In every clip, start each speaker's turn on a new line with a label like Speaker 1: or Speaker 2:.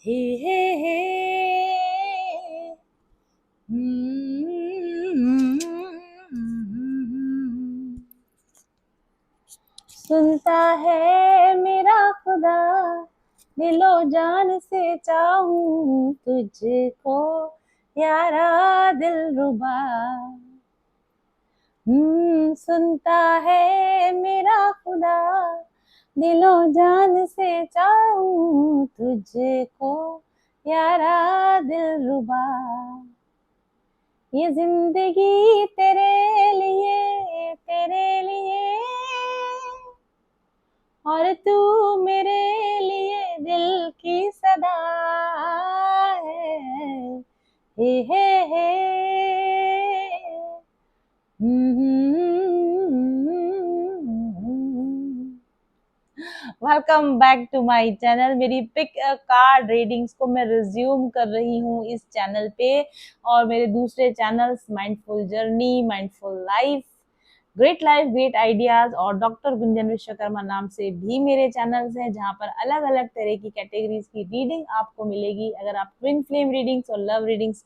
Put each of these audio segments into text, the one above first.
Speaker 1: हे हे हे सुनता है मेरा खुदा, दिलो जान से चाहूं तुझको यारा दिलरुबा। सुनता है मेरा खुदा, दिलो जान से चाहूं तुझको यारा दिलरुबा। ये जिंदगी तेरे लिए और तू मेरे लिए दिल की सदा है। Hey welcome back to my channel. मेरी पिक कार्ड रीडिंग्स को मैं रिज्यूम कर रही हूँ इस चैनल पे, और मेरे दूसरे channels mindful journey, mindful life, great life, great ideas और डॉक्टर गुंजन विश्वकर्मा नाम से भी मेरे चैनल्स हैं, जहाँ पर अलग अलग तरह की कैटेगरीज की रीडिंग आपको मिलेगी। अगर आप ट्विन फ्लेम रीडिंग्स और लव रीडिंग्स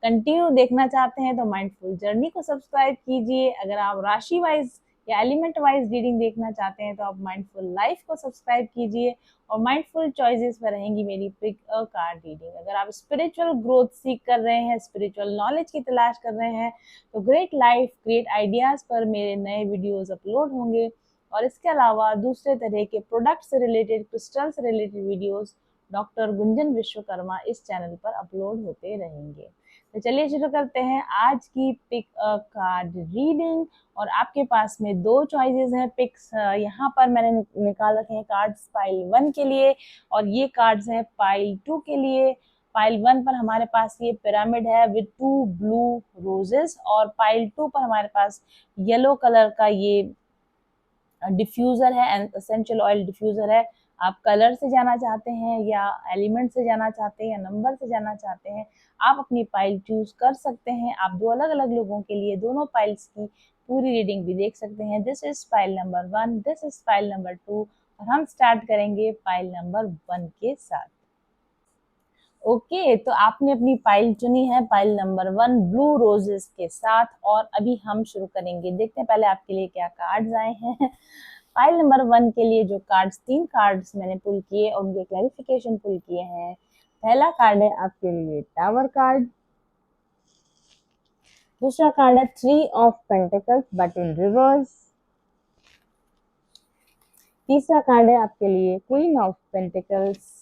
Speaker 1: कंटिन्यू देखना चाहते हैं तो माइंडफुल जर्नी को सब्सक्राइब कीजिए। अगर आप राशि वाइज या एलिमेंट वाइज रीडिंग देखना चाहते हैं तो आप माइंडफुल लाइफ को सब्सक्राइब कीजिए, और माइंडफुल चॉइसेस पर रहेंगी मेरी पिक अ कार्ड रीडिंग। अगर आप स्पिरिचुअल ग्रोथ सीख कर रहे हैं, स्पिरिचुअल नॉलेज की तलाश कर रहे हैं, तो ग्रेट लाइफ, ग्रेट आइडियाज पर मेरे नए वीडियोस अपलोड होंगे, और इसके अलावा दूसरे तरह के प्रोडक्ट से रिलेटेड, क्रिस्टल से related videos doctor Gunjan Vishwakarma इस चैनल पर अपलोड होते रहेंगे। तो चलिए शुरू करते हैं आज की पिक अ कार्ड रीडिंग। और आपके पास में दो चॉइसेस हैं पिक्स। यहाँ पर मैंने निकाल रखे हैं कार्ड्स पाइल 1 के लिए, और ये कार्ड्स हैं पाइल 2 के लिए। पाइल 1 पर हमारे पास ये पिरामिड है विद 2 ब्लू रोजेस, और पाइल 2 पर हमारे पास येलो कलर का ये डिफ्यूजर है, एसेंशियल ऑयल डिफ्यूजर है। आप कलर से जाना चाहते हैं या एलिमेंट से जाना चाहते हैं या नंबर से जाना चाहते हैं, आप अपनी पाइल चूज कर सकते हैं। आप दो अलग अलग लोगों के लिए दोनों पाइल्स की पूरी रीडिंग भी देख सकते हैं। This is pile number 1, this is pile number 2, और हम स्टार्ट करेंगे पाइल नंबर 1 के साथ। ओके, तो आपने अपनी पाइल चुनी है पाइल नंबर 1 ब्लू रोजेस के साथ, और अभी हम शुरू करेंगे। देखते हैं पहले आपके लिए क्या कार्ड्स आए हैं। पाइल नंबर 1 के लिए जो कार्ड्स, 3 कार्ड्स मैंने पुल किए और उनके क्लैरिफिकेशन पुल किए हैं। पहला कार्ड है आपके लिए टावर कार्ड, दूसरा कार्ड है 3 of pentacles but in reverse, तीसरा कार्ड है आपके लिए queen of pentacles.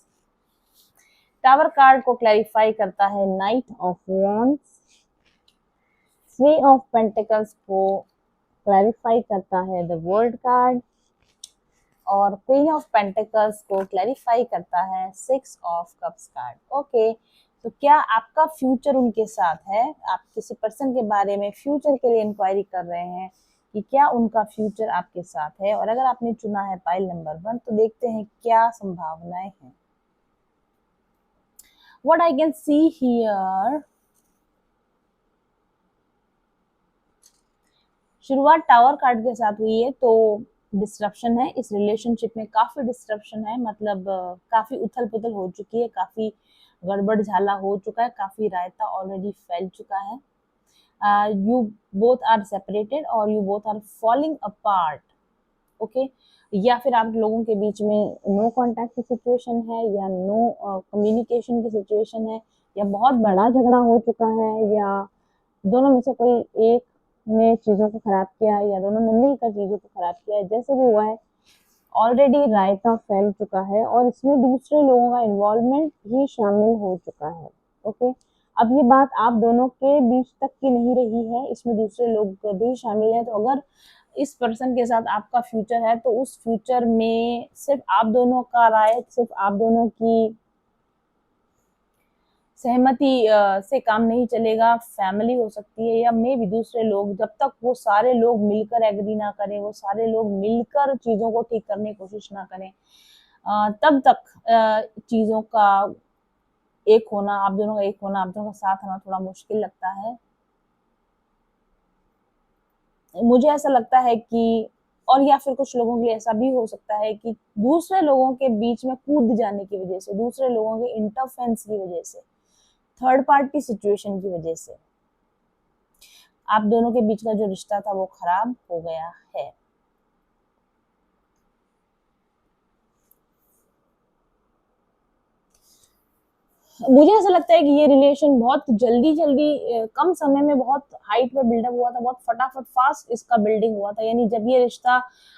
Speaker 1: Tower card को क्लैरिफाई करता है night of wands, 3 of pentacles को क्लैरिफाई करता है द वर्ल्ड कार्ड, और क्वीन ऑफ पेंटिकल्स को क्लैरिफाई करता है 6 ऑफ कप्स कार्ड। ओके, तो क्या आपका फ्यूचर उनके साथ है? आप किसी पर्सन के बारे में फ्यूचर के लिए इंक्वायरी कर रहे हैं कि क्या उनका फ्यूचर आपके साथ है, और अगर आपने चुना है पाइल नंबर 1 तो देखते हैं क्या संभावनाएं हैं। What I can see here, शुरुआत टावर कार्ड के साथ हुई है, तो डिस्ट्रप्शन है इस रिलेशनशिप में, काफी डिस्ट्रप्शन है। मतलब काफी उथल पुथल हो चुकी है, काफी गड़बड़ झाला हो चुका है, काफी रायता ऑलरेडी फैल चुका है। यू बोथ आर सेपरेटेड और you both are falling apart. Okay, या फिर आप लोगों के बीच में नो कांटेक्ट की सिचुएशन है, या नो कम्युनिकेशन की सिचुएशन है, या बहुत बड़ा झगड़ा हो चुका है, या दोनों में से कोई एक ने चीजों को खराब किया, या दोनों ने मिलकर चीजों को खराब किया है। जैसे भी हुआ है, ऑलरेडी रायता फैल चुका है, और इसमें दूसरे लोगों का इन्वॉल्वमेंट भी शामिल हो चुका है। ओके, अब ये बात आप दोनों के बीच तक की नहीं रही है, इसमें दूसरे लोग भी शामिल हैं। तो अगर इस पर्सन के साथ आपका फ्यूचर है, तो उस फ्यूचर में सिर्फ आप दोनों का राय, सिर्फ आप दोनों की सहमति से काम नहीं चलेगा। फैमिली हो सकती है, या मे भी दूसरे लोग, जब तक वो सारे लोग मिलकर एग्री ना करें, वो सारे लोग मिलकर चीजों को ठीक करने की कोशिश ना करें, तब तक चीजों का एक होना, आप दोनों का एक होना, आप दोनों का साथ होना थोड़ा मुश्किल लगता है। मुझे ऐसा लगता है कि और या फिर कुछ लोगों के लिए ऐसा भी हो सकता है कि दूसरे लोगों के बीच में कूद जाने की वजह से, दूसरे लोगों के इंटरफेरेंस की वजह से, थर्ड पार्टी सिचुएशन की वजह से आप दोनों के बीच का जो रिश्ता था वो खराब हो गया है। मुझे ऐसा लगता है कि ये रिलेशन बहुत जल्दी जल्दी कम समय में बहुत हाइट पे बिल्डअप हुआ था, बहुत फटाफट फास्ट इसका बिल्डिंग हुआ था। यानी जब ये रिश्ता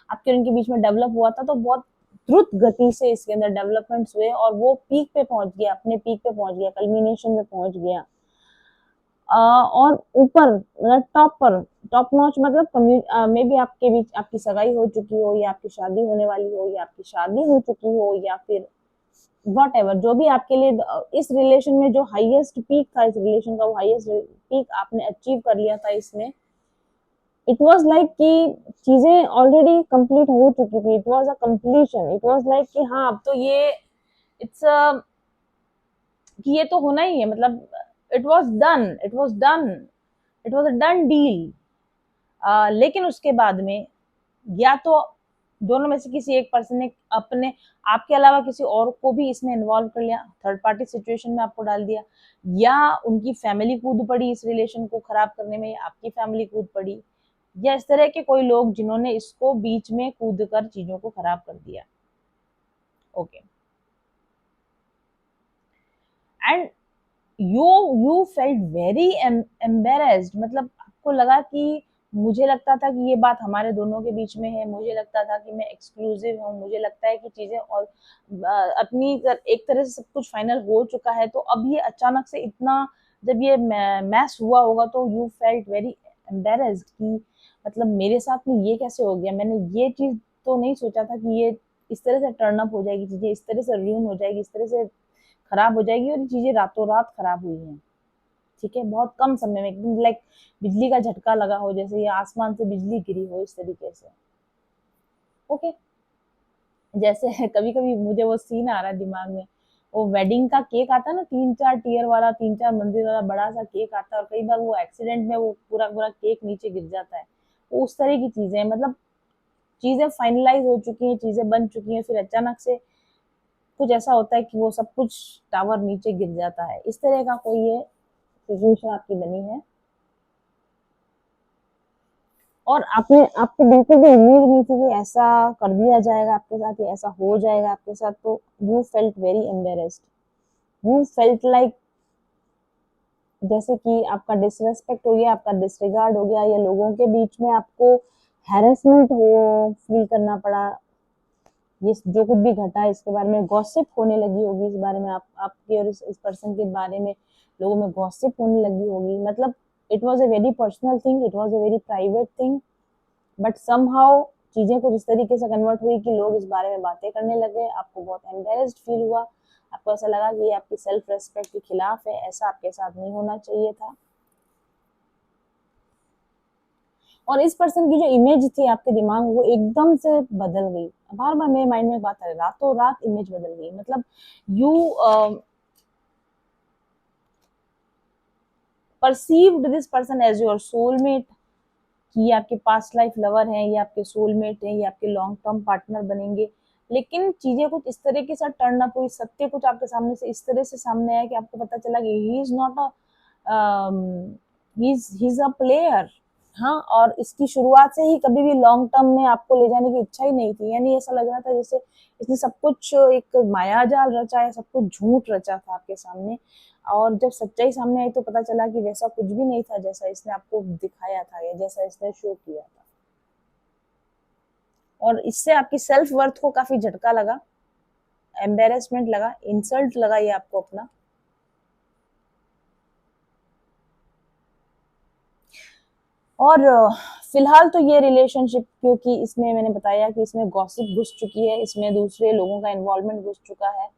Speaker 1: आपके उनके बीच में डेवलप हुआ था तो बहुत द्रुत गति से इसके अंदर डेवलपमेंट्स हुए और वो पीक पे पहुंच गया, अपने पीक पे पहुंच गया, कल्मिनेशन में पहुंच गया। और ऊपर मतलब टॉप नॉच मतलब मे बी आपके बीच आपकी सगाई हो चुकी हो या आपकी शादी होने वाली हो या आपकी शादी हो चुकी हो या फिर वट एवर, जो भी आपके लिए इस रिलेशन में जो हाईएस्ट पीक था, इस रिलेशन का वो हाईएस्ट पीक आपने अचीव कर लिया था इसमें। इट वाज लाइक कि चीजें ऑलरेडी कंप्लीट हो चुकी थी, it was a completion, it was like कि हाँ अब तो ये इट्स कि ये तो होना ही है, मतलब it was done, it was done, it was a done deal. लेकिन उसके बाद में या तो दोनों में से किसी एक पर्सन ने अपने आपके अलावा किसी और को भी इसमें इन्वॉल्व कर लिया, थर्ड पार्टी सिचुएशन में आपको डाल दिया, या उनकी फैमिली कूद पड़ी इस रिलेशन को खराब करने में, या आपकी फैमिली कूद पड़ी, या इस तरह के कोई लोग जिन्होंने इसको बीच में कूद कर चीजों को खराब कर दिया। Okay, and you you felt very embarrassed, मतलब आपको लगा कि मुझे लगता था कि ये बात हमारे दोनों के बीच में है, मुझे लगता था कि मैं एक्सक्लूसिव हूँ, मुझे लगता है कि चीजें और एक तरह से सब कुछ फाइनल हो चुका है, तो अब ये अचानक से इतना जब ये मैस हुआ होगा तो यू फेल्ट वेरी एम्बेरेस्ड कि मतलब मेरे साथ में ये कैसे हो गया, मैंने ये चीज तो नहीं सोचा था कि ये इस तरह से टर्न अप हो जाएगी, चीजें इस तरह से र्यून हो जाएगी, इस तरह से खराब हो जाएगी, और ये चीजें रातों रात खराब हुई हैं। ठीक है, बहुत कम समय में एकदम लाइक बिजली का झटका लगा हो, जैसे ये आसमान से बिजली गिरी हो, इस तरीके से। ओके, जैसे कभी कभी मुझे वो सीन आ रहा है दिमाग में, वो वेडिंग का केक आता है ना, 3-4 टीयर वाला, 3-4 मंजिल वाला बड़ा सा केक आता है, और कई बार वो एक्सीडेंट में वो पूरा पूरा केक नीचे गिर जाता है। तो उस तरह की चीजें, मतलब चीजें फाइनलाइज हो चुकी हैं, चीजें बन चुकी हैं, फिर अचानक से कुछ ऐसा होता है कि वो सब कुछ टावर नीचे गिर जाता है, इस तरह का कोई ये सिचुएशन आपकी बनी है। और आपने आपको बिल्कुल भी उम्मीद नहीं थी कि ऐसा कर दिया जाएगा आपके साथ, या ऐसा हो जाएगा आपके साथ, तो you felt very embarrassed, you felt like जैसे कि आपका डिसरेस्पेक्ट हो गया, आपका डिसरिगार्ड हो गया, या लोगों के बीच में आपको हैरेसमेंट हो फील करना पड़ा। ये जो कुछ भी घटा है इसके बारे में गॉसिप होने लगी होगी, इस बारे में आपके और इस पर्सन के बारे में लोगों में गॉसिप होने लगी होगी, मतलब it was a very personal thing, it was a very private thing, but somehow चीजें कुछ इस तरीके से कन्वर्ट हुई कि लोग इस बारे में बातें करने लगे, आपको बहुत एम्बेरेस्ड फील हुआ, आपको ऐसा लगा कि ये आपकी सेल्फ रेस्पेक्ट के खिलाफ है, ऐसा आपके साथ नहीं होना चाहिए था। और इस पर्सन की जो इमेज थी आपके दिमाग में वो एकदम से बदल गई। बार बार मेरे माइंड में एक बात आ रही, रातों रात इमेज बदल गई, मतलब you perceived this person as your soulmate, कि ये आपके पास्ट लाइफ लवर हैं, ये आपके सोलमेट हैं, ये आपके लॉन्ग टर्म पार्टनर बनेंगे। लेकिन चीजें कुछ इस तरीके से टर्न अप हुई, सत्य कुछ आपके सामने से इस तरह से सामने आया कि आपको पता चला कि he is not a he is a player. हाँ, और इसकी शुरुआत से ही कभी भी लॉन्ग टर्म में आपको ले जाने की इच्छा ही नहीं थी, यानी ऐसा लग रहा था जैसे इसने सब कुछ एक मायाजाल रचा है, सब कुछ झूठ रचा था आपके सामने, और जब सच्चाई सामने आई तो पता चला कि वैसा कुछ भी नहीं था जैसा इसने आपको दिखाया था या जैसा इसने शो किया था। और इससे आपकी सेल्फ वर्थ को काफी झटका लगा, एम्बेरसमेंट लगा, इंसल्ट लगा ये आपको अपना। और फिलहाल तो ये रिलेशनशिप, क्योंकि इसमें मैंने बताया कि इसमें गॉसिप घुस चुकी है, इसमें दूसरे लोगों का इन्वॉल्वमेंट घुस चुका है,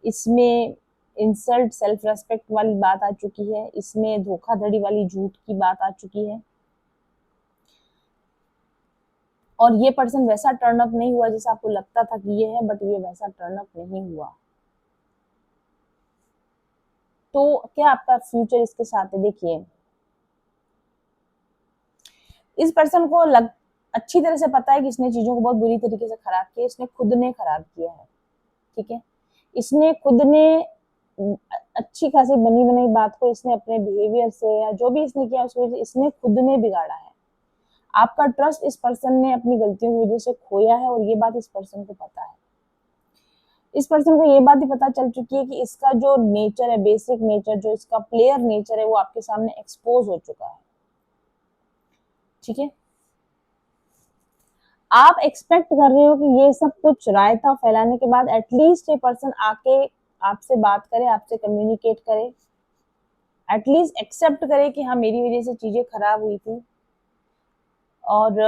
Speaker 1: इसमें इंसल्ट सेल्फ रेस्पेक्ट वाली बात आ चुकी है, इसमें धोखाधड़ी वाली झूठ की बात आ चुकी है, और ये पर्सन वैसा टर्न अप नहीं हुआ जैसा आपको लगता था कि ये है, बट ये वैसा टर्न अप नहीं हुआ। तो क्या आपका फ्यूचर इसके साथ है? देखिए, इस पर्सन को अच्छी तरह से पता है कि इसने चीजों को बहुत बुरी तरीके से खराब किया, इसने खुद ने खराब किया है, ठीक है। इसने खुद ने अच्छी खासी बनी बनाई बात को इसने अपने बिहेवियर से या जो भी इसने किया उसकी वजह से इसने खुद ने बिगाड़ा है। आपका ट्रस्ट इस पर्सन ने अपनी गलतियों की वजह से खोया है और ये बात इस पर्सन को पता है। इस पर्सन को ये बात भी पता चल चुकी है कि इसका जो नेचर है, बेसिक नेचर, जो इसका प्लेयर नेचर है, वो आपके सामने एक्सपोज हो चुका है, ठीक है। आप एक्सपेक्ट कर रहे हो कि ये सब कुछ रायता फैलाने के बाद एटलीस्ट ये पर्सन आके आपसे बात करे, आपसे कम्युनिकेट करे, एटलीस्ट एक्सेप्ट करे कि हाँ मेरी वजह से चीजें खराब हुई थी। और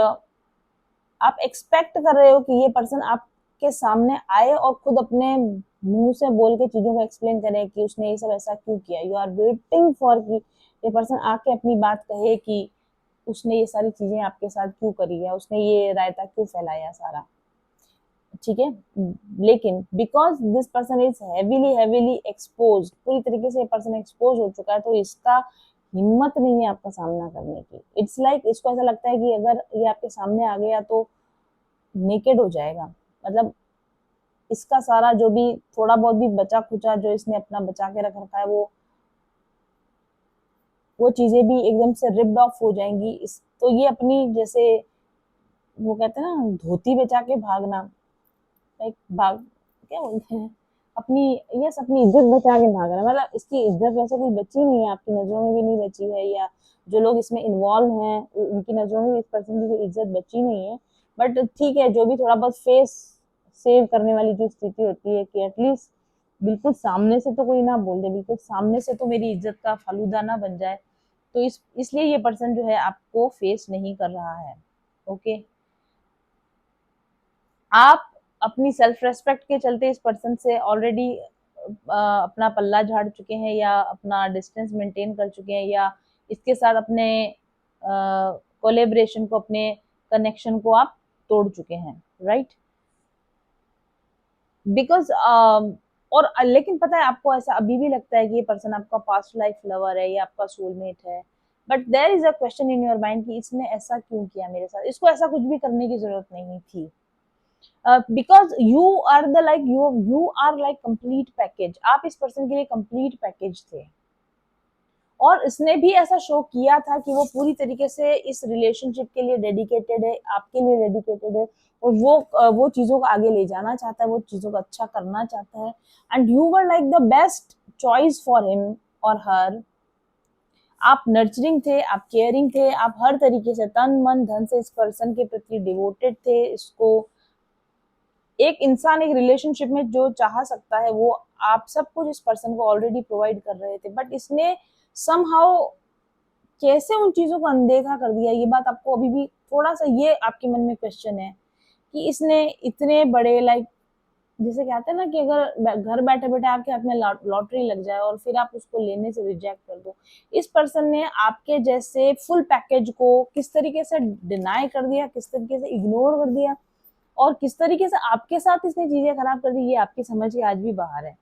Speaker 1: आप एक्सपेक्ट कर रहे हो कि ये पर्सन आपके सामने आए और खुद अपने मुंह से बोल के चीजों को एक्सप्लेन करे कि उसने ये सब ऐसा क्यों किया। यू आर वेटिंग फॉर कि ये पर्सन आके अपनी बात कहे कि उसने ये सारी चीजें आपके साथ क्यों करी है, उसने ये रायता क्यों फैलाया सारा, ठीक है। लेकिन because this person is heavily expose, पूरी तरीके से पर्सन एक्सपोज हो चुका है, तो इसका हिम्मत नहीं है आपका सामना करने की। इट्स लाइक इसको ऐसा लगता है कि अगर ये आपके सामने आ गया तो नेकेड हो जाएगा। मतलब इसका सारा जो भी थोड़ा बहुत भी बचा खुचा जो इसने अपना बचा के रख रखा है, वो चीजें भी एकदम से रिप्ड ऑफ हो जाएंगी। इस तो ये अपनी, जैसे वो कहते हैं ना, धोती बचा के भागना, लाइक भाग क्या बोलते हैं, अपनी, यस, अपनी इज्जत बचा के भाग रहा है। मतलब इसकी इज्जत वैसे कोई बची नहीं है, आपकी नजरों में भी नहीं बची है, या जो लोग इसमें इन्वॉल्व हैं उनकी नजरों में इस पर्सन की कोई इज्जत बची नहीं है। बट ठीक है, जो भी थोड़ा बहुत फेस सेव करने वाली जो स्थिति होती है कि एटलीस्ट बिल्कुल सामने से तो कोई ना बोल दे, बिल्कुल सामने से तो मेरी इज्जत का फालूदा ना बन जाए, तो इसलिए ये पर्सन जो है आपको फेस नहीं कर रहा है। ओके, आप अपनी सेल्फ रेस्पेक्ट के चलते इस पर्सन से ऑलरेडी अपना पल्ला झाड़ चुके हैं, या अपना डिस्टेंस मेंटेन कर चुके हैं, या इसके साथ अपने कोलेब्रेशन को, अपने कनेक्शन को आप तोड़ चुके हैं, राइट। बिकॉज और लेकिन पता है, आपको ऐसा अभी भी लगता है कि ये पर्सन आपका पास्ट लाइफ लवर है या आपका सोलमेट है, but there is a question in your mind कि इसने ऐसा क्यों किया मेरे साथ, इसको ऐसा कुछ भी करने की जरूरत नहीं थी। Because you are like complete package, आप इस पर्सन के लिए कंप्लीट पैकेज थे, और इसने भी ऐसा शो किया था कि वो पूरी तरीके से इस रिलेशनशिप के लिए डेडिकेटेड है, आपके लिए डेडिकेटेड है, और वो चीजों को आगे ले जाना चाहता है, वो चीजों को अच्छा करना चाहता है, and you were like the best choice for him और हर। आप नर्चरिंग थे, आप केयरिंग थे, आप हर तरीके से तन मन धन से इस पर्सन के प्रति डिवोटेड थे। इसको एक इंसान एक रिलेशनशिप में जो चाह सकता है वो आप सब कुछ इस पर्सन को ऑलरेडी प्रोवाइड कर रहे थे, बट इसने समहाउ कैसे उन चीजों को अनदेखा कर दिया। ये बात आपको अभी भी थोड़ा सा ये आपके मन में क्वेश्चन है कि इसने इतने बड़े, लाइक जैसे कहते हैं ना कि अगर घर बैठे बैठे आपके हाथ में लॉटरी लग जाए और फिर आप उसको लेने से रिजेक्ट कर दो, इस पर्सन ने आपके जैसे फुल पैकेज को किस तरीके से डिनाई कर दिया, किस तरीके से इग्नोर कर दिया, और किस तरीके से आपके साथ इसने चीजें खराब कर दी, ये आपकी समझ के आज भी बाहर है,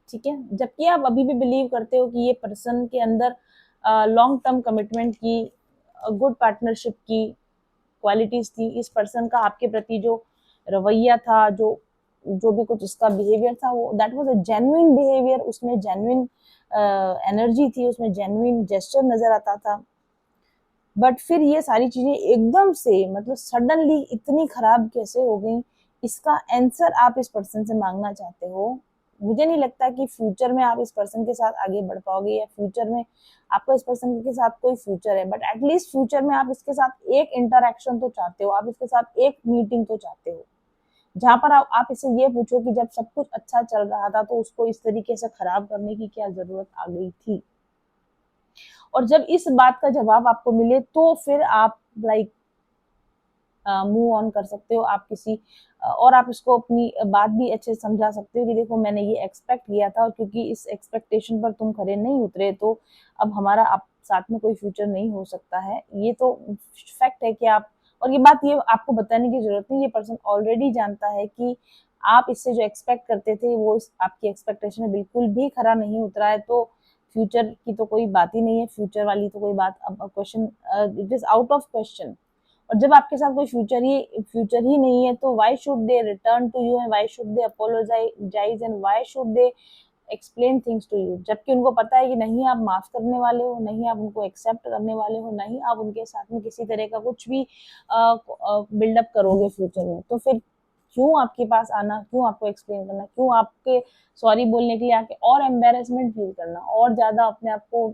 Speaker 1: ठीक है। जबकि आप अभी भी बिलीव करते हो कि ये पर्सन के अंदर लॉन्ग टर्म कमिटमेंट की, गुड पार्टनरशिप की क्वालिटीज थी। इस पर्सन का आपके प्रति जो रवैया था, जो जो भी कुछ इसका बिहेवियर था, वो that was a genuine behaviour, उसमें जेन्युइन एनर्जी थी, उसमें जेन्युइन जेस्चर नजर आता था। बट फिर ये सारी चीजें एकदम से, मतलब सडनली इतनी खराब कैसे हो गई, इसका आंसर आप इस पर्सन से मांगना चाहते हो। मुझे नहीं लगता कि फ्यूचर में आप इस पर्सन के साथ आगे बढ़ पाओगे, या फ्यूचर में आपका इस पर्सन के साथ कोई फ्यूचर है, बट एटलीस्ट फ्यूचर में आप इसके साथ एक इंटरेक्शन तो चाहते हो, आप इसके साथ एक मीटिंग तो चाहते हो, जहां पर आप इससे ये पूछो कि जब सब कुछ अच्छा चल रहा था तो उसको इस तरीके से खराब करने की क्या जरूरत आ गई थी। और जब इस बात का जवाब आपको मिले तो फिर आप लाइक मूव ऑन कर सकते हो, आप किसी और आप इसको अपनी बात भी अच्छे से समझा सकते हो कि देखो मैंने ये एक्सपेक्ट किया था, और क्योंकि इस एक्सपेक्टेशन पर तुम खरे नहीं उतरे तो अब हमारा आप साथ में कोई फ्यूचर नहीं हो सकता है। ये तो फैक्ट है कि आप, और ये बात ये आपको बताने की जरूरत नहीं, ये पर्सन ऑलरेडी जानता है कि आप इससे जो एक्सपेक्ट करते थे वो आपकी एक्सपेक्टेशन में बिल्कुल भी खरा नहीं उतरा है, तो फ्यूचर की तो कोई बात ही नहीं है, फ्यूचर वाली तो कोई बात अब question, it is out of question. और जब आपके साथ कोई फ्यूचर ही नहीं है, तो why should they return to you and why should they apologise and why should they explain things to you, जबकि उनको पता है कि नहीं आप माफ करने वाले हो, नहीं आप उनको एक्सेप्ट करने वाले हो, नहीं आप उनके साथ में किसी तरह का कुछ भी बिल्डअप करोगे फ्यूचर में। तो फिर क्यों आपके पास आना, क्यों आपको एक्सप्लेन करना, क्यों आपके सॉरी बोलने के लिए आके और एम्बेरसमेंट फील करना, और ज्यादा अपने आप को,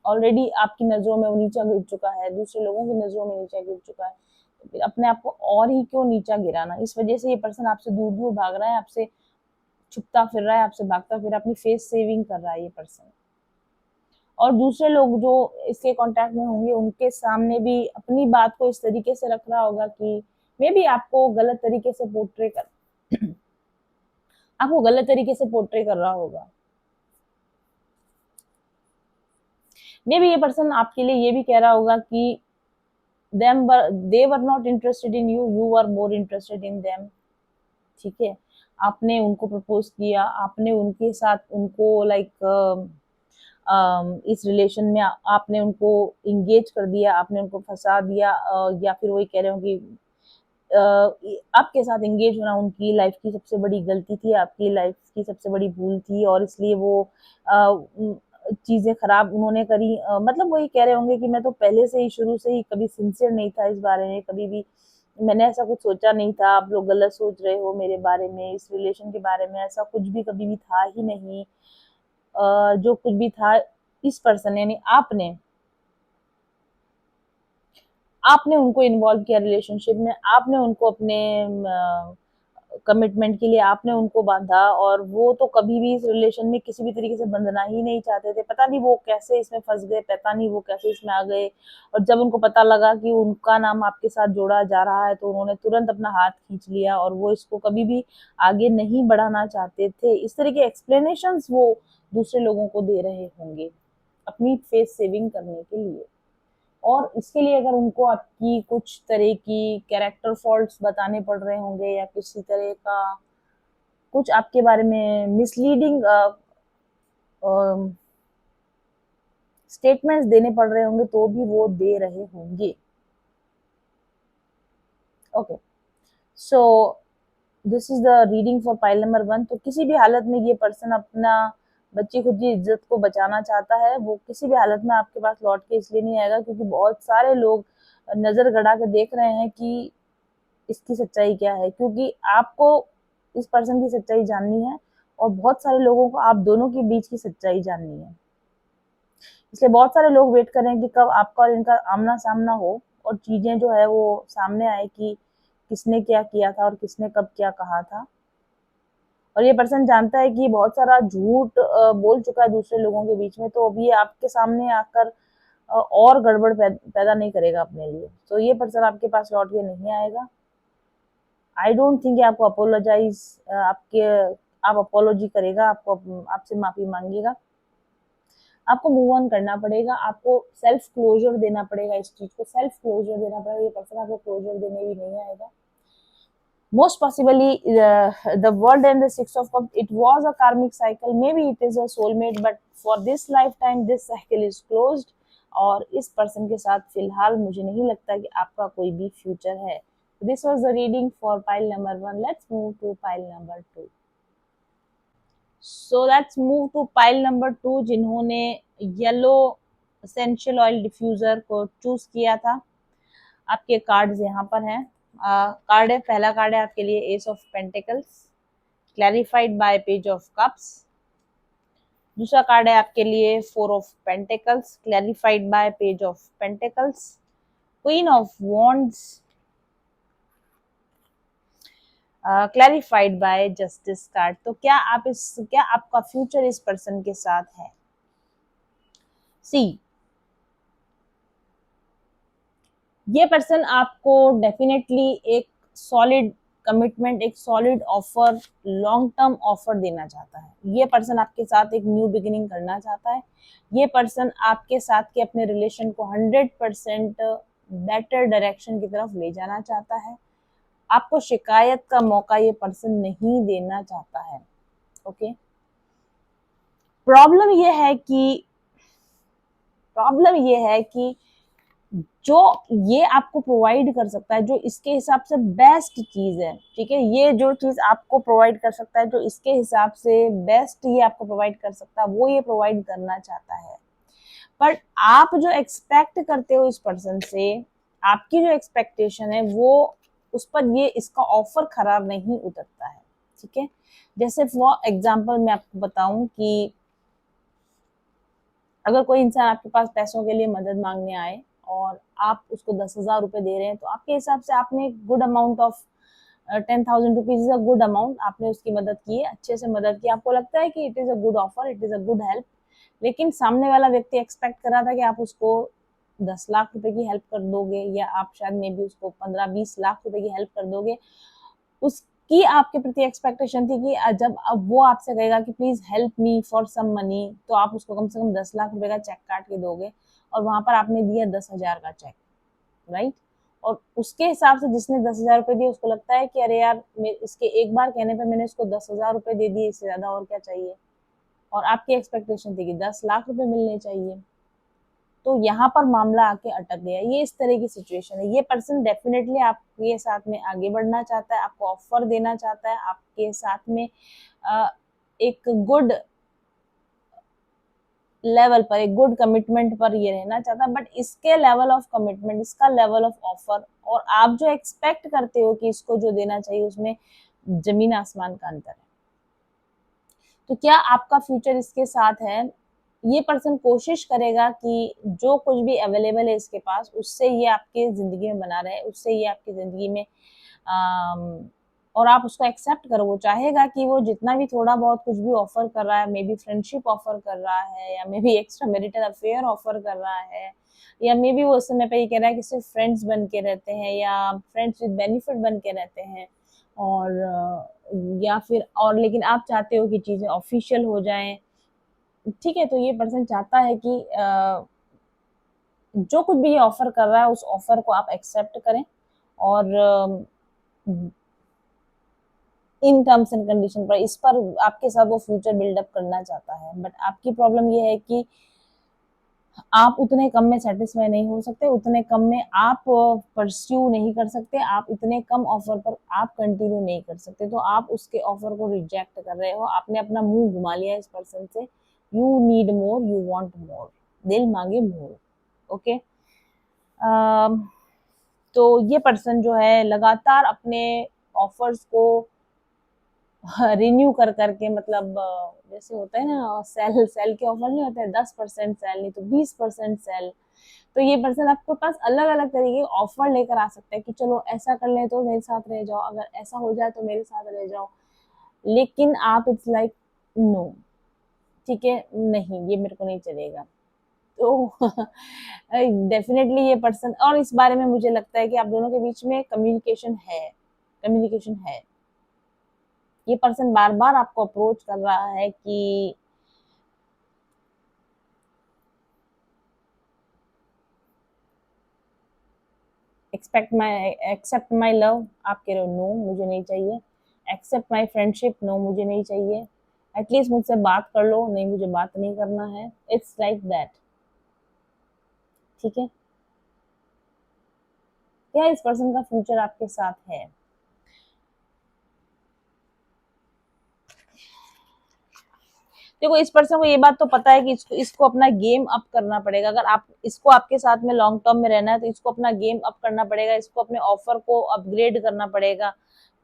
Speaker 1: ऑलरेडी आपकी नजरों में वो नीचा गिर चुका है, दूसरे लोगों की नजरों में नीचा गिर चुका है, तो फिर अपने आप को और ही क्यों नीचा गिराना। इस वजह से ये पर्सन आपसे दूर दूर भाग रहा है, आपसे छुपता फिर रहा है, आपसे भागता फिर अपनी फेस सेविंग कर रहा है ये पर्सन। और दूसरे लोग जो इसके कांटेक्ट में होंगे उनके सामने भी अपनी बात को इस तरीके से रख रहा होगा कि मे बी आपको गलत तरीके से पोर्ट्रे कर रहा होगा। मे बी ये पर्सन आपके लिए ये भी कह रहा होगा कि they were not interested in you, you were more interested in them। ठीक है, आपने उनको प्रपोज किया, आपने उनके साथ उनको इस रिलेशन में आपने उनको इंगेज कर दिया, आपने उनको फंसा दिया, या फिर वही कह रहे हो कि आपके साथ इंगेज होना उनकी लाइफ की सबसे बड़ी गलती थी, आपकी लाइफ की सबसे बड़ी भूल थी, और इसलिए वो चीजें खराब उन्होंने करी। मतलब वही कह रहे होंगे कि मैं तो पहले से ही, शुरू से ही कभी सिंसियर नहीं था इस बारे में, कभी भी मैंने ऐसा कुछ सोचा नहीं था, आप लोग गलत सोच रहे हो मेरे बारे में, इस रिलेशन के बारे में, ऐसा कुछ भी कभी भी था ही नहीं। जो कुछ भी था, इस पर्सन यानी आपने उनको इन्वॉल्व किया रिलेशनशिप में, आपने उनको अपने कमिटमेंट के लिए आपने उनको बांधा, और वो तो कभी भी इस रिलेशन में किसी भी तरीके से बंधना ही नहीं चाहते थे। पता नहीं वो कैसे इसमें फंस गए, पता नहीं वो कैसे इसमें आ गए, और जब उनको पता लगा कि उनका नाम आपके साथ जोड़ा जा रहा है, तो उन्होंने तुरंत अपना हाथ खींच लिया, और वो इसको कभी भी आगे नहीं बढ़ाना चाहते थे। इस तरह के एक्सप्लेनेशंस वो दूसरे लोगों को दे रहे होंगे अपनी फेस सेविंग करने के लिए। और इसके लिए अगर उनको आपकी कुछ तरह की कैरेक्टर फॉल्ट्स बताने पड़ रहे होंगे, या किसी तरह का कुछ आपके बारे में मिसलीडिंग स्टेटमेंट्स देने पड़ रहे होंगे, तो भी वो दे रहे होंगे। Okay, so this is the reading for pile number 1। तो किसी भी हालत में ये पर्सन अपना बच्ची खुद की इज्जत को बचाना चाहता है, वो किसी भी हालत में आपके पास लौट के इसलिए नहीं आएगा क्योंकि बहुत सारे लोग नजर गड़ा के देख रहे हैं कि इसकी सच्चाई क्या है, क्योंकि आपको इस पर्सन की सच्चाई जाननी है, और बहुत सारे लोगों को आप दोनों के बीच की सच्चाई जाननी है। इसलिए बहुत सारे लोग वेट कर रहे हैं कि कब आपका और इनका आमना सामना हो, और चीजें जो है वो सामने आए कि किसने क्या किया था और किसने कब क्या कहा था। और ये पर्सन जानता है कि बहुत सारा झूठ बोल चुका है दूसरे लोगों के बीच में, तो अभी ये आपके सामने आकर और गड़बड़ पैदा नहीं करेगा अपने लिए। तो ये पर्सन आपके पास लौट के नहीं आएगा। आई डोंट थिंक आपको अपोलोजाइज आप अपोलॉजी करेगा, आपको आपसे माफी मांगेगा। आपको मूव ऑन करना पड़ेगा, आपको सेल्फ क्लोजर देना पड़ेगा, इस चीज को सेल्फ क्लोजर देना पड़ेगा। ये पर्सन आपको क्लोजर देने भी नहीं आएगा। Most possibly, the world and the six of cups, it was a karmic cycle, maybe it is a soulmate, but for this lifetime this cycle is closed। और इस पर्सन के साथ फिलहाल मुझे नहीं लगता कि आपका कोई भी फ्यूचर है। This was the reading for pile number 1। Let's move to pile number 2। So let's move to pile number 2, जिन्होंने येलो एसेंशियल ऑयल डिफ्यूजर को चूज किया था। आपके कार्ड्स यहाँ पर हैं। कार्ड है, पहला कार्ड है आपके लिए S of pentacles, clarified bye page of cups. दूसरा कार्ड है आपके लिए four of pentacles, clarified bye page of pentacles, queen of wands, clarified bye justice card. तो क्या आपका फ्यूचर इस पर्सन के साथ है? सी, ये पर्सन आपको डेफिनेटली एक सॉलिड कमिटमेंट, एक solid offer, long term offer देना चाहता है। ये पर्सन आपके साथ एक न्यू बिगिनिंग करना चाहता है। ये पर्सन आपके साथ के अपने रिलेशन को 100% बेटर डायरेक्शन की तरफ ले जाना चाहता है। आपको शिकायत का मौका ये पर्सन नहीं देना चाहता है। ओके, प्रॉब्लम ये है कि जो ये आपको प्रोवाइड कर सकता है, जो इसके हिसाब से बेस्ट चीज है, ठीक है, ये जो चीज आपको प्रोवाइड कर सकता है, जो इसके हिसाब से बेस्ट ये आपको प्रोवाइड कर सकता है, वो ये प्रोवाइड करना चाहता है। बट आप जो एक्सपेक्ट करते हो इस पर्सन से, आपकी जो एक्सपेक्टेशन है वो उस पर ये इसका ऑफर खराब नहीं उतरता है, ठीक है। जैसे फॉर एग्जाम्पल मैं आपको बताऊं कि अगर कोई इंसान आपके पास पैसों के लिए मदद मांगने आए और आप उसको 10,000 रुपए दे रहे हैं, तो आपके हिसाब से आपने good amount of 10,000 rupees is a good amount, आपने उसकी मदद की है, अच्छे से मदद की, आपको लगता है कि it is a good offer, it is a good help. लेकिन सामने वाला व्यक्ति एक्सपेक्ट कर रहा था कि आप उसको 10 लाख रुपए की हेल्प कर दोगे, या आप शायद मे बी उसको 15-20 लाख रुपए की हेल्प कर दोगे। उसकी आपके प्रति एक्सपेक्टेशन थी कि जब अब वो आपसे कहेगा कि please help me for some money, तो आप उसको कम से कम 10 लाख रुपए का चेक काट के दोगे, और वहां पर आपने दिया 10,000 का चेक, राइट। और उसके हिसाब से जिसने 10,000 रुपए दिए उसको लगता है कि अरे यार, इसके एक बार कहने पे मैंने इसको 10,000 रुपए दे दिए, इससे ज्यादा और क्या चाहिए। और आपकी एक्सपेक्टेशन थी कि 10 लाख रुपए मिलने चाहिए। तो यहाँ पर मामला आके अटक गया। ये इस तरह की सिचुएशन है। ये पर्सन डेफिनेटली आपके साथ में आगे बढ़ना चाहता है, आपको ऑफर देना चाहता है, आपके साथ में एक गुड लेवल पर, एक गुड कमिटमेंट पर ये रहना चाहता है। बट इसके लेवल ऑफ कमिटमेंट, इसका लेवल ऑफ ऑफर और आप जो एक्सपेक्ट करते हो कि इसको जो देना चाहिए, उसमें जमीन आसमान का अंतर है। तो क्या आपका फ्यूचर इसके साथ है? ये पर्सन कोशिश करेगा कि जो कुछ भी अवेलेबल है इसके पास, उससे ये आपके जिंदगी में बना रहे, उससे ये आपकी जिंदगी में और आप उसको एक्सेप्ट करो। वो चाहेगा कि वो जितना भी थोड़ा बहुत कुछ भी ऑफर कर रहा है, मे बी फ्रेंडशिप ऑफर कर रहा है, या may be extra marital affair offer कर रहा है, या मे बी वो उस समय पे ये कह रहा है कि सिर्फ फ्रेंड्स बन के रहते हैं, या फ्रेंड्स विद बेनिफिट बन के रहते हैं, और या फिर और, लेकिन आप चाहते हो कि चीजें ऑफिशियल हो जाएं, ठीक है। तो ये पर्सन चाहता है कि जो कुछ भी ये ऑफर कर रहा है, उस ऑफर को आप एक्सेप्ट करें, और इन टर्म्स एंड कंडीशन पर, इस पर आपके साथ वो फ्यूचर बिल्डअप करना चाहता है। बट आपकी प्रॉब्लम ये है कि आप उतने कम में सेटिस्फाई नहीं हो सकते, उतने कम में आप परस्यू नहीं कर सकते, आप इतने कम ऑफर पर आप कंटिन्यू नहीं कर सकते। तो आप उसके ऑफर को रिजेक्ट कर रहे हो, आपने अपना मुंह घुमा लिया इस पर्सन से। You need more, you want more, दिल मांगे मोर, ओके। तो ये पर्सन जो है लगातार अपने ऑफर्स को रिन्यू कर करके, मतलब जैसे होता है ना, सेल सेल के ऑफर नहीं होते, 10% सेल, नहीं तो 20% सेल। तो ये पर्सन आपके पास अलग अलग तरीके के ऑफर लेकर आ सकता है कि चलो ऐसा कर ले तो मेरे साथ रह जाओ, अगर ऐसा हो जाए तो मेरे साथ रह जाओ। लेकिन आप इट्स लाइक नो, ठीक है, नहीं, ये मेरे को नहीं चलेगा। तो डेफिनेटली ये पर्सन, और इस बारे में मुझे लगता है कि आप दोनों के बीच में कम्युनिकेशन है, कम्युनिकेशन है। ये पर्सन बार बार आपको अप्रोच कर रहा है कि एक्सेप्ट माई लव, आप कह रहे हो नो मुझे नहीं चाहिए। एक्सेप्ट माई फ्रेंडशिप, नो मुझे नहीं चाहिए। एटलीस्ट मुझसे बात कर लो, नहीं मुझे बात नहीं करना है। इट्स लाइक दैट, ठीक है। क्या इस पर्सन का फ्यूचर आपके साथ है? देखो, इस पर्सन को ये बात तो पता है कि इसको अपना गेम अप करना पड़ेगा। अगर आप इसको आपके साथ में लॉन्ग टर्म में रहना है, तो इसको अपना गेम अप करना पड़ेगा, इसको अपने ऑफर को अपग्रेड करना पड़ेगा,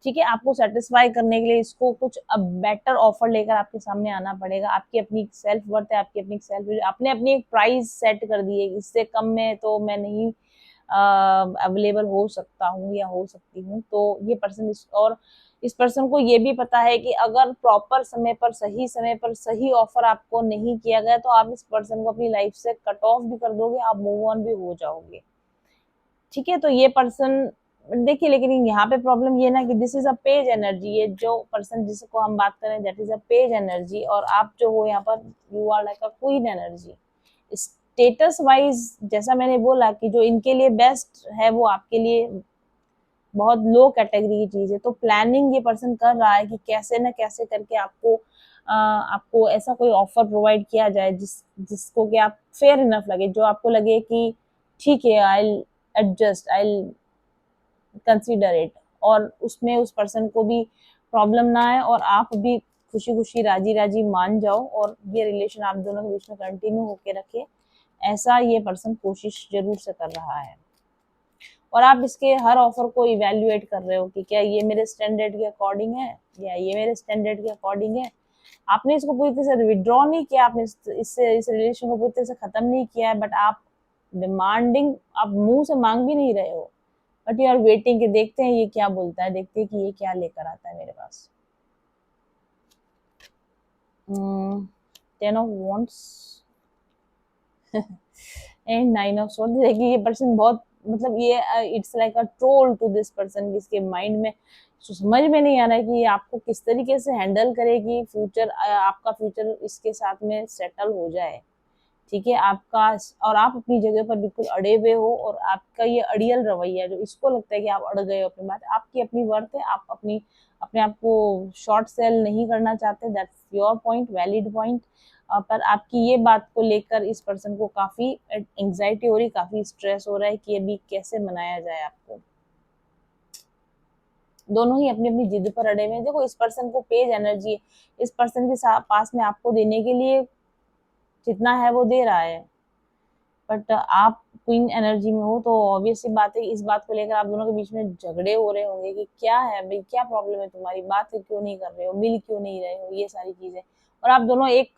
Speaker 1: ठीक है। आपको सेटिस्फाई करने के लिए इसको कुछ अब बेटर ऑफर लेकर आपके सामने आना पड़ेगा। आपकी अपनी सेल्फ वर्थ है, आपकी अपनी सेल्फ, आपने अपनी एक प्राइस सेट कर दी है, इससे कम में तो मैं नहीं अवेलेबल हो सकता हूँ या हो सकती हूँ। तो ये पर्सन और इस पर्सन को ये भी पता है कि अगर प्रॉपर समय पर, सही समय पर सही ऑफर आपको नहीं किया गया, तो आप इस पर्सन को अपनी लाइफ से कट ऑफ भी कर दोगे, आप मूव ऑन भी हो जाओगे, ठीक है। तो ये पर्सन, देखिए, लेकिन यहाँ पे प्रॉब्लम ये ना कि this is a page energy. ये जो पर्सन जिसको हम बात करें, that is a page energy, और आप जो हो यहाँ पर, you are like a queen energy. Status wise जैसा मैंने बोला कि जो इनके लिए बेस्ट है वो आपके लिए बहुत लो कैटेगरी की चीज है। तो प्लानिंग ये पर्सन कर रहा है कि कैसे न कैसे करके आपको ऐसा कोई ऑफर प्रोवाइड किया जाए जिसको कि आप फेयर इनफ लगे, जो आपको लगे कि ठीक है, आई एडजस्ट, आई कंसीडर इट, और उसमें उस पर्सन को भी प्रॉब्लम ना आए और आप भी खुशी खुशी राजी राजी मान जाओ और ये रिलेशन आप दोनों के बीच में कंटिन्यू होके रखे, ऐसा ये पर्सन कोशिश जरूर से कर रहा है। और आप इसके हर ऑफर को इवेल्युएट कर रहे हो कि क्या ये मेरे स्टैंडर्ड के अकॉर्डिंग है या ये मेरे स्टैंडर्ड के अकॉर्डिंग है। आपने इसको पूरी तरह से विड्रॉ नहीं किया, आपने इस रिलेशन को पूरी तरह से खत्म नहीं किया है, बट आप डिमांडिंग, आप मुंह से मांग भी नहीं रहे हो, बट यू आर वेटिंग कि देखते हैं ये क्या बोलता है, देखते हैं कि ये क्या लेकर आता है मेरे पास। 10 of Wands and 9 of Swords। देखिए ये पर्सन बहुत, मतलब ये it's like a troll to this person, जिसके माइंड में समझ में नहीं आ रहा है कि ये आपको किस तरीके से हैंडल करेगी, फ्यूचर आपका फ्यूचर इसके साथ में सेटल हो जाए। ठीक है, आपका, और आप अपनी जगह पर बिल्कुल अड़े हुए हो, और आपका ये अड़ियल रवैया जो इसको लगता है कि आप अड़ गए हो अपनी बात, आपकी अपनी वर्थ है, आप अपने आप को शॉर्ट सेल नहीं करना चाहते, that's your point, valid point. पर आपकी ये बात को लेकर इस पर्सन को काफी एंग्जाइटी हो रही, काफी स्ट्रेस हो रहा है कि अभी कैसे मनाया जाए आपको। दोनों ही अपनी अपनी जिद पर अड़े हुए हैं। देखो इस पर्सन को पेज एनर्जी है, इस पर्सन के पास में आपको देने के लिए जितना है वो दे रहा है, बट आप क्वीन एनर्जी में हो, तो ऑब्वियस सी बात है इस बात को लेकर आप दोनों के बीच में झगड़े हो रहे होंगे कि क्या है भाई, क्या प्रॉब्लम है तुम्हारी, बात क्यों नहीं कर रहे हो, मिल क्यों नहीं रहे हो, ये सारी चीजें। और आप दोनों एक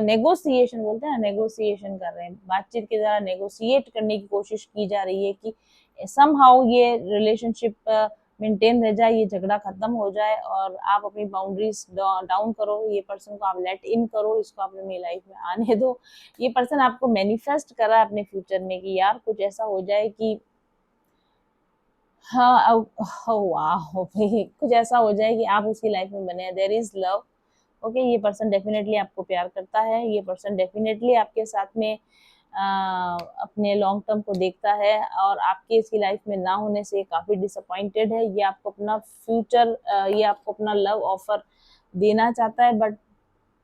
Speaker 1: नेगोशिएशन बोलते हैं ना, नेगोशिएशन कर रहे हैं, बातचीत के द्वारा नेगोशिएट करने की कोशिश की जा रही है कि समहाउ ये रिलेशनशिप मेंटेन रह जाए, ये झगड़ा खत्म हो जाए, और आप अपनी बाउंड्रीज डाउन करो, ये पर्सन को आप लेट इन करो, इसको आप अपनी लाइफ में आने दो। ये पर्सन आपको मैनिफेस्ट कर रहा है अपने फ्यूचर में कि यार कुछ ऐसा हो जाए कि हाँ, वाह भाई, कुछ ऐसा हो जाए कि आप उसकी लाइफ में बने, देयर इज लव। ओके, ये पर्सन डेफिनेटली आपको प्यार करता है, ये पर्सन डेफिनेटली आपके साथ में अपने लॉन्ग टर्म को देखता है, और आपके इसकी लाइफ में ना होने से काफी डिसअपॉइंटेड है। ये आपको अपना फ्यूचर, ये आपको अपना लव ऑफर देना चाहता है, बट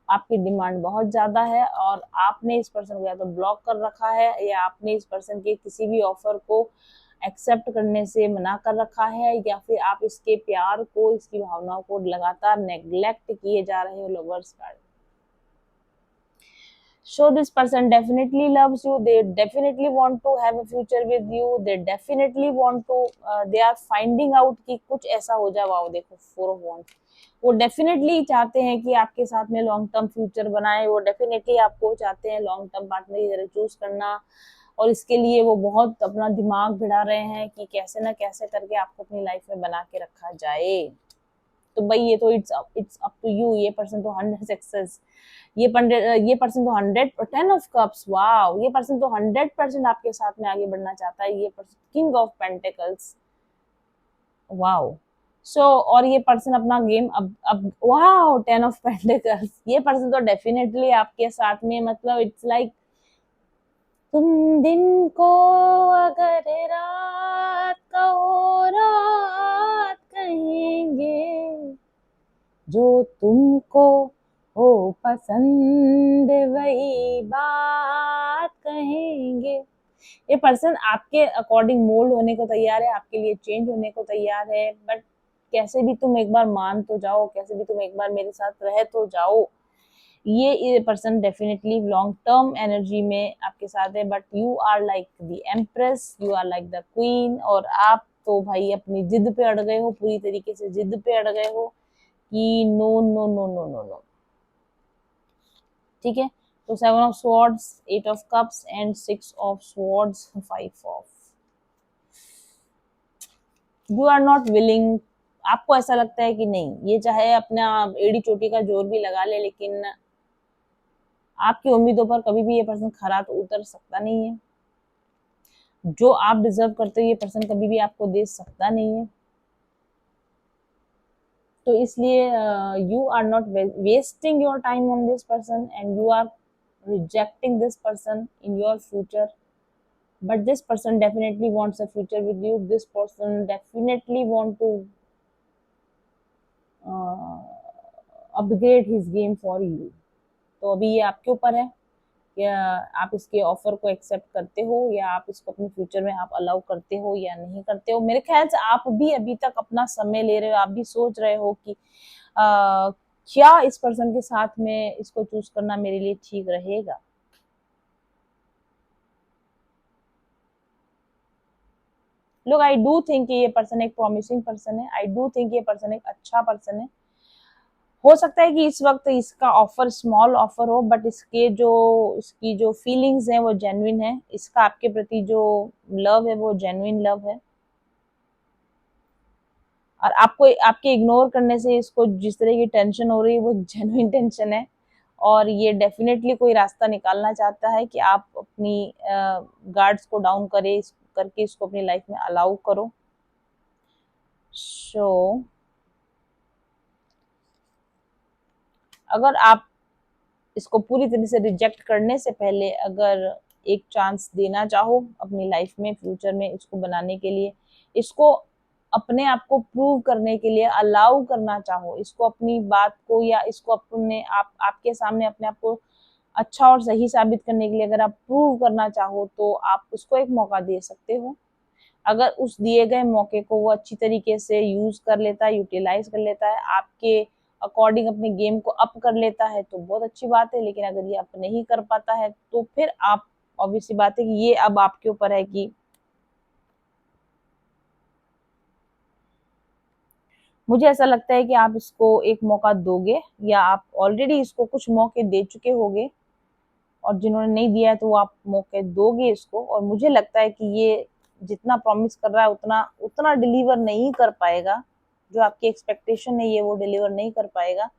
Speaker 1: आपकी डिमांड बहुत ज्यादा है, और आपने इस पर्सन को या तो ब्लॉक कर रखा है, या आपने इस पर्सन के किसी भी ऑफर को एक्सेप्ट करने से मना कर रखा है, या फिर आप इसके प्यार को, इसकी भावनाओं को लगातार नेग्लेक्ट किए जा रहे हो। Lovers card, so this person definitely loves you, they definitely want to have a future with you, they definitely want to they are finding out कि कुछ ऐसा हो जाए। वाओ, देखो 4 of Wands, वो डेफिनेटली चाहते हैं कि आपके साथ में लॉन्ग टर्म फ्यूचर बनाए, वो डेफिनेटली आपको चाहते हैं लॉन्ग टर्म पार्टनर की तरह चूज करना, और इसके लिए वो बहुत अपना दिमाग भिड़ा रहे हैं कि कैसे ना कैसे करके आपको अपनी लाइफ में बना के रखा जाए। तो भाई ये तो इट्स अप टू यू। ये पर्सन तो 100 सक्सेस, ये पर्सन तो 110 of Cups, वाह, ये पर्सन तो 100% आपके साथ में आगे बढ़ना चाहता है। ये person King of Pentacles, wow. So और ये पर्सन अपना गेम अब वाओ, 10 of Pentacles, ये पर्सन तो डेफिनेटली आपके साथ में, मतलब इट्स लाइक तुम दिन को अगर रात कहो, रात कहेंगे, जो तुमको हो पसंद वही बात कहेंगे। ये पर्सन आपके अकॉर्डिंग मोल्ड होने को तैयार है, आपके लिए चेंज होने को तैयार है, बट कैसे भी तुम एक बार मान तो जाओ, कैसे भी तुम एक बार मेरे साथ रह तो जाओ। ये person definitely long term energy में आपके साथ है, but you are like the empress, you are like the queen, और आप तो भाई अपनी जिद पे अड़ गए हो, पूरी तरीके से जिद पे अड़ गए हो कि no no no no no no. ठीक है, तो 7 of Swords, 8 of Cups and 6 of Swords, 5 of, you are not willing. आपको ऐसा लगता है कि नहीं, ये चाहे अपना एड़ी चोटी का जोर भी लगा ले, लेकिन आपकी उम्मीदों पर कभी भी ये पर्सन खरा तो उतर सकता नहीं है। जो आप डिजर्व करते हो ये पर्सन कभी भी आपको दे सकता नहीं है। तो इसलिए you are not wasting your time on this person, and you are rejecting this person in your future, but this person definitely wants a future with you. This person definitely want to uh, upgrade his game for you. तो अभी ये आपके ऊपर है क्या आप इसके offer को एक्सेप्ट करते हो या आप इसको अपने फ्यूचर में आप अलाउ करते हो या नहीं करते हो। मेरे ख्याल से आप भी अभी तक अपना समय ले रहे हो, आप भी सोच रहे हो कि क्या इस पर्सन के साथ में इसको चूज करना मेरे लिए ठीक रहेगा। लोग, आई डू थिंक ये पर्सन एक प्रॉमिसिंग पर्सन है, आई डू थिंक ये पर्सन एक अच्छा पर्सन है। हो सकता है कि इस वक्त इसका ऑफर स्मॉल ऑफर हो, बट इसकी जो फीलिंग्स हैं वो जेन्युइन है, इसका आपके प्रति जो लव है वो जेन्युइन लव है। और आपको आपके इग्नोर करने से इसको जिस तरह की टेंशन हो रही है वो जेन्युइन टेंशन है। और ये डेफिनेटली कोई रास्ता निकालना चाहता है कि आप अपनी गार्ड्स को डाउन करके इसको अपनी लाइफ में अलाउ करो। सो अगर आप इसको पूरी तरह से रिजेक्ट करने से पहले अगर एक चांस देना चाहो अपनी लाइफ में फ्यूचर में इसको बनाने के लिए, इसको अपने आप को प्रूव करने के लिए अलाउ करना चाहो, इसको अपनी बात को या इसको अपने आपके सामने अपने आप को अच्छा और सही साबित करने के लिए अगर आप प्रूव करना चाहो तो आप उसको एक मौका दे सकते हो। अगर उस दिए गए मौके को वो अच्छी तरीके से यूज कर लेता है, यूटिलाइज कर लेता है, आपके अकॉर्डिंग अपने गेम को अप कर लेता है तो बहुत अच्छी बात है। लेकिन अगर ये अप नहीं कर पाता है तो फिर आप, ऑब्वियसली बात है कि ये अब आपके ऊपर है कि मुझे ऐसा लगता है कि आप इसको एक मौका दोगे या आप ऑलरेडी इसको कुछ मौके दे चुके होगे, और जिन्होंने नहीं दिया है तो वो आप मौके दोगे इसको। और मुझे लगता है कि ये जितना प्रॉमिस कर रहा है उतना उतना डिलीवर नहीं कर पाएगा, जो आपकी एक्सपेक्टेशन है ये वो डिलीवर नहीं कर पाएगा।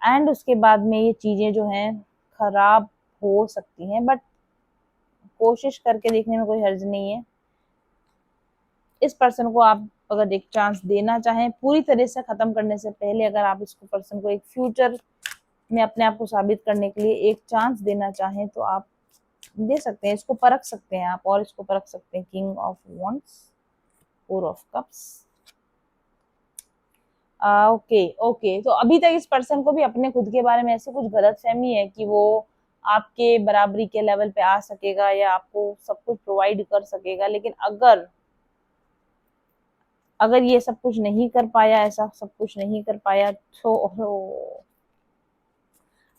Speaker 1: एंड उसके बाद में ये चीजें जो हैं खराब हो सकती हैं, बट कोशिश करके देखने में कोई हर्ज नहीं है। इस पर्सन को आप अगर एक चांस देना चाहें पूरी तरह से खत्म करने से पहले, अगर आप इसको पर्सन को एक फ्यूचर में अपने आप को साबित करने के लिए एक चांस देना चाहें तो आप दे सकते हैं, इसको परख सकते हैं आप। और इसको परख सकते हैं king of wands, four of cups. Okay okay, तो अभी तक इस पर्सन को भी अपने खुद के बारे में ऐसे कुछ गलत फहमी है कि वो आपके बराबरी के लेवल पे आ सकेगा या आपको सब कुछ प्रोवाइड कर सकेगा। लेकिन अगर अगर ये सब कुछ नहीं कर पाया, ऐसा सब कुछ नहीं कर पाया तो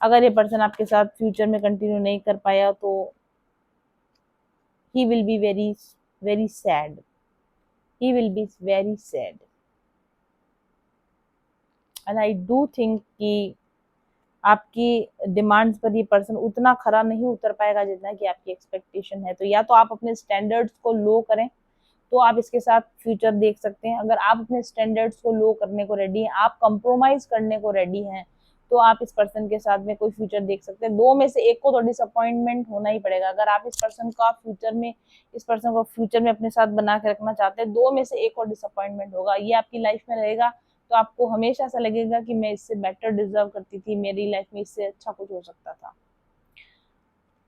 Speaker 1: अगर ये पर्सन आपके साथ फ्यूचर में कंटिन्यू नहीं कर पाया तो he will be very sad, he will be very sad। And I do think कि आपकी डिमांड्स पर ये पर्सन उतना खरा नहीं उतर पाएगा जितना कि आपकी एक्सपेक्टेशन है। तो या तो आप अपने स्टैंडर्ड्स को लो करें तो आप इसके साथ फ्यूचर देख सकते हैं। अगर आप अपने स्टैंडर्ड्स को लो करने को रेडी हैं, आप कंप्रोमाइज करने को रेडी हैं, तो आप इस पर्सन के साथ में कोई फ्यूचर देख सकते हैं। दो में से एक को तो डिसअपॉइंटमेंट होना ही पड़ेगा। अगर आप इस पर्सन को फ्यूचर में अपने साथ बना के रखना चाहते हैं, दो में से एक और डिसअपॉइंटमेंट होगा, ये आपकी लाइफ में रहेगा। तो आपको हमेशा ऐसा लगेगा कि मैं इससे बेटर डिजर्व करती थी, मेरी लाइफ में इससे अच्छा कुछ हो सकता था।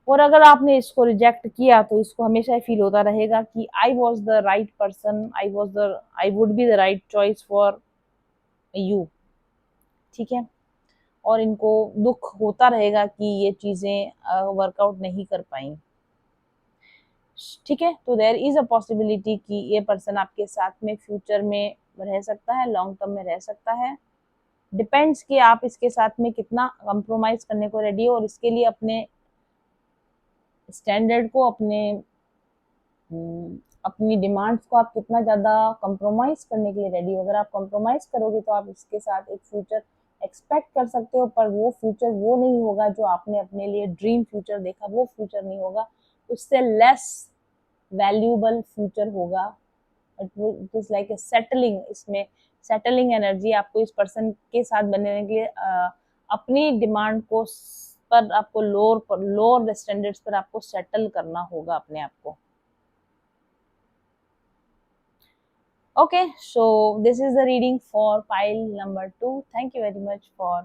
Speaker 1: और अगर आपने इसको रिजेक्ट किया तो इसको हमेशा फील होता रहेगा कि I was the right person, I would be the right choice for you. ठीक है, और इनको दुख होता रहेगा कि ये चीजें वर्कआउट नहीं कर पाई। ठीक है, तो देयर इज अ पॉसिबिलिटी कि ये पर्सन आपके साथ में फ्यूचर में रह सकता है, लॉन्ग टर्म में रह सकता है। डिपेंड्स कि आप इसके साथ में कितना कंप्रोमाइज करने को रेडी हो और इसके लिए अपने स्टैंडर्ड को, अपनी डिमांड्स को आप कितना ज़्यादा कंप्रोमाइज़ करने के लिए रेडी हो। अगर आप कंप्रोमाइज़ करोगे तो आप इसके साथ एक फ्यूचर एक्सपेक्ट कर सकते हो, पर वो फ्यूचर वो नहीं होगा जो आपने अपने लिए ड्रीम फ्यूचर देखा, वो फ्यूचर नहीं होगा, उससे लेस वैल्यूएबल फ्यूचर होगा। It is like a settling, इसमें सेटलिंग एनर्जी आपको इस पर्सन के साथ बनने के लिए अपनी डिमांड को पर आपको लोअर स्टैंडर्ड्स पर आपको सेटल करना होगा अपने आप को। Okay, so this is the reading for pile number 2. Thank you very much for